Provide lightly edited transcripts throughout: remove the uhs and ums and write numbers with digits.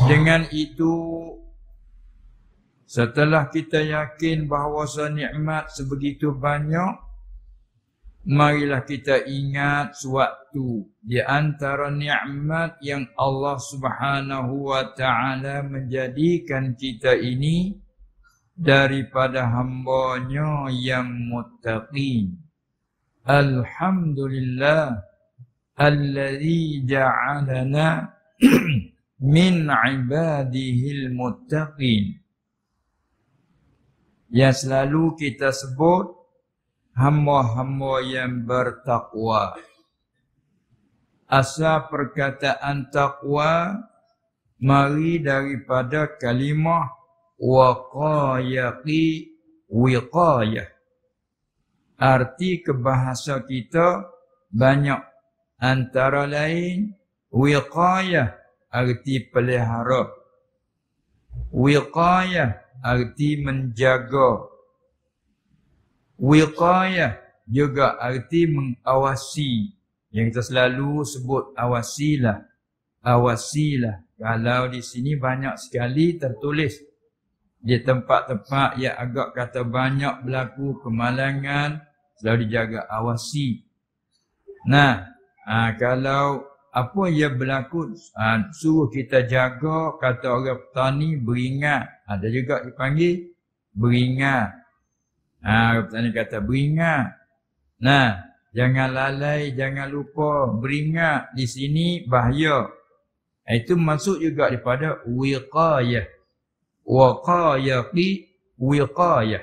Dengan itu, setelah kita yakin bahawa nikmat sebegitu banyak, marilah kita ingat suatu di antara nikmat yang Allah Subhanahu wa taala menjadikan kita ini daripada hamba-Nya yang muttaqin. Alhamdulillah alladzi ja'alana min ibadihil muttaqin. Yang selalu kita sebut hamba-hamba yang bertakwa. Asal perkataan takwa mari daripada kalimah waqayaqi wiqayah. Arti kebahasa kita banyak, antara lain wiqayah arti pelihara, wiqayah arti menjaga, wiqayah juga arti mengawasi. Yang kita selalu sebut awasilah. Awasilah. Kalau di sini banyak sekali tertulis. Di tempat-tempat yang agak kata banyak berlaku kemalangan, selalu dijaga awasi. Nah, kalau apa yang berlaku, suruh kita jaga, kata orang petani beringat. Ada juga dipanggil beringat. Orang petani kata beringat. Nah, jangan lalai, jangan lupa beringat. Di sini bahaya. Itu masuk juga daripada wiqayah. Waqayaqi wiqayah.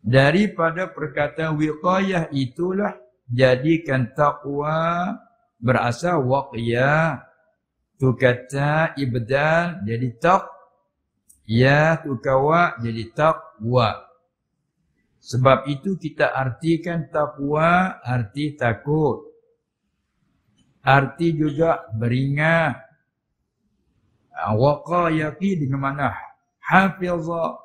Daripada perkataan wiqayah itulah jadikan taqwa berasal waqya. Tu kata ibdal jadi taq. Ya tu kawa jadi taqwa. Sebab itu kita artikan taqwa arti takut. Arti juga beringat. Waqayaqi dengan mana hafizah,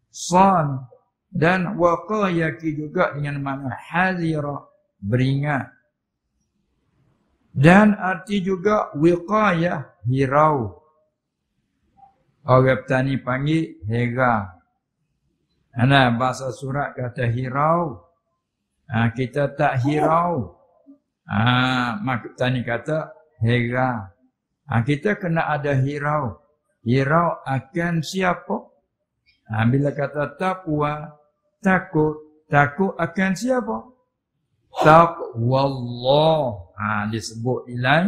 san, dan waqayaqi juga dengan mana hazira, beringat. Dan arti juga wiqayah, hirau. Orang petani panggil hera. Nah, bahasa surat kata hirau. Kita tak hirau. Maka petani kata hera. Kita kena ada hirau. Hirau akan siapa? Bila kata taqwa, takut. Takut akan siapa? Taqwallah. Disebut ilai.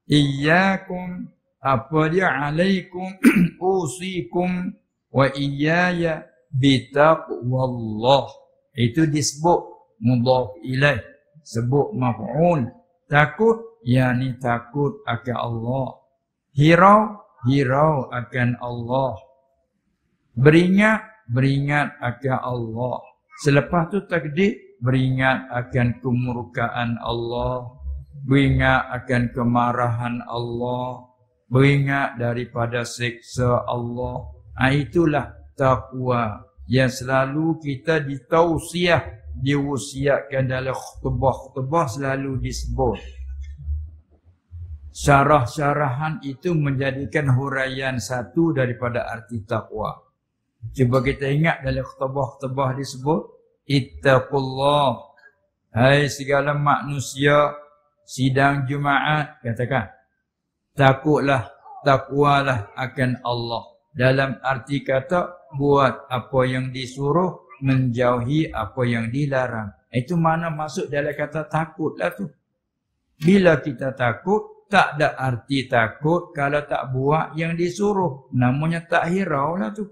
Iyyakum. Apa dia? Alaikum. Usikum. Wa iyaya. Bitaqwallah. Itu disebut mudhaf ilaih. Sebut maf'ul. Takut, yakni takut akan Allah. Hirau, hirau akan Allah. Beringat, beringat akan Allah. Selepas tu takdir, beringat akan kemurkaan Allah. Beringat akan kemarahan Allah. Beringat daripada siksa Allah. Itulah taqwa yang selalu kita ditausiah, diwasiatkan dalam khutbah-khutbah selalu disebut. Syarah-syarahan itu menjadikan huraian satu daripada arti taqwa. Cuba kita ingat dalam khutbah-khutbah disebut ittaqullah. Hai segala manusia sidang Jumaat, katakan takutlah, takwalah akan Allah. Dalam arti kata buat apa yang disuruh, menjauhi apa yang dilarang. Itu mana masuk dalam kata takutlah tu. Bila kita takut, tak ada arti takut kalau tak buat yang disuruh. Namanya tak hirau lah tu.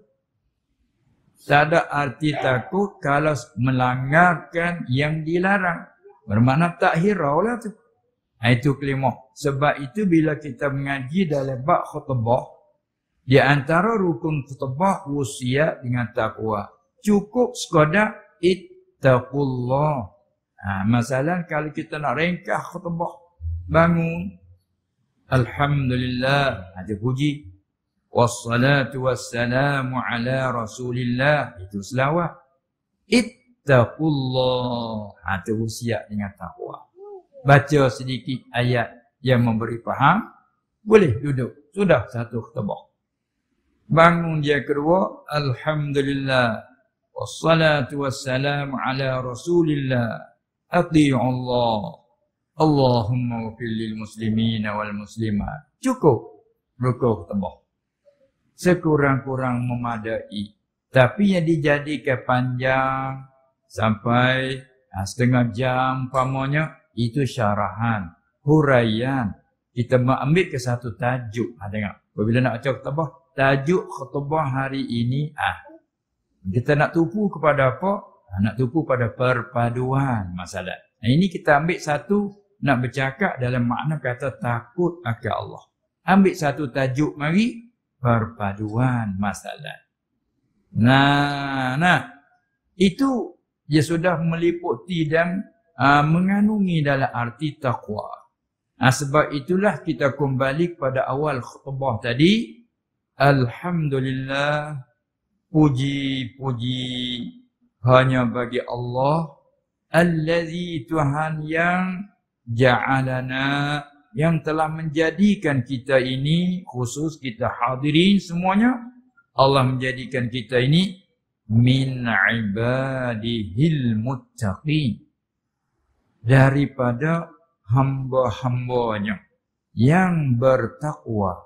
Tak ada arti takut kalau melanggarkan yang dilarang. Bermakna tak hirau lah tu. Itu kelima. Sebab itu bila kita mengaji dalam bab khutbah, di antara rukun khutbah wasiat dengan takwa. Cukup sekadar ittaqullah. Masalah kalau kita nak ringkas khutbah, bangun alhamdulillah, ada puji, wassalatu wassalamu ala rasulillah, itu selawat. Ittaqullah, itu wasiat dengan takwa. Baca sedikit ayat yang memberi faham, boleh duduk Sudah satu khutbah. Bangun dia kedua, alhamdulillah wassalatu wassalamu ala rasulillah. Ati'u Allah. Allahumma wafil lil muslimina wal muslimat. Cukup rukuk khutbah. Sekurang-kurang memadai. Tapi yang dijadikan panjang sampai setengah jam umpamanya, itu syarahan, huraian. Kita ambil ke satu tajuk. Tengok. Bila nak baca khutbah, tajuk khutbah hari ini, kita nak tupu kepada apa? Nak tupu pada perpaduan masalah. Ini kita ambil satu, nak bercakap dalam makna kata takut akan Allah. Ambil satu tajuk mari, perpaduan masalah. Nah, itu dia sudah meliputi dan mengandungi dalam arti taqwa. Sebab itulah kita kembali kepada awal khutbah tadi. Alhamdulillah, puji-puji hanya bagi Allah, allazi Tuhan yang ja'alana, yang telah menjadikan kita ini, khusus kita hadirin semuanya, Allah menjadikan kita ini min ibadihil muttaqin, daripada hamba-hambanya yang bertakwa.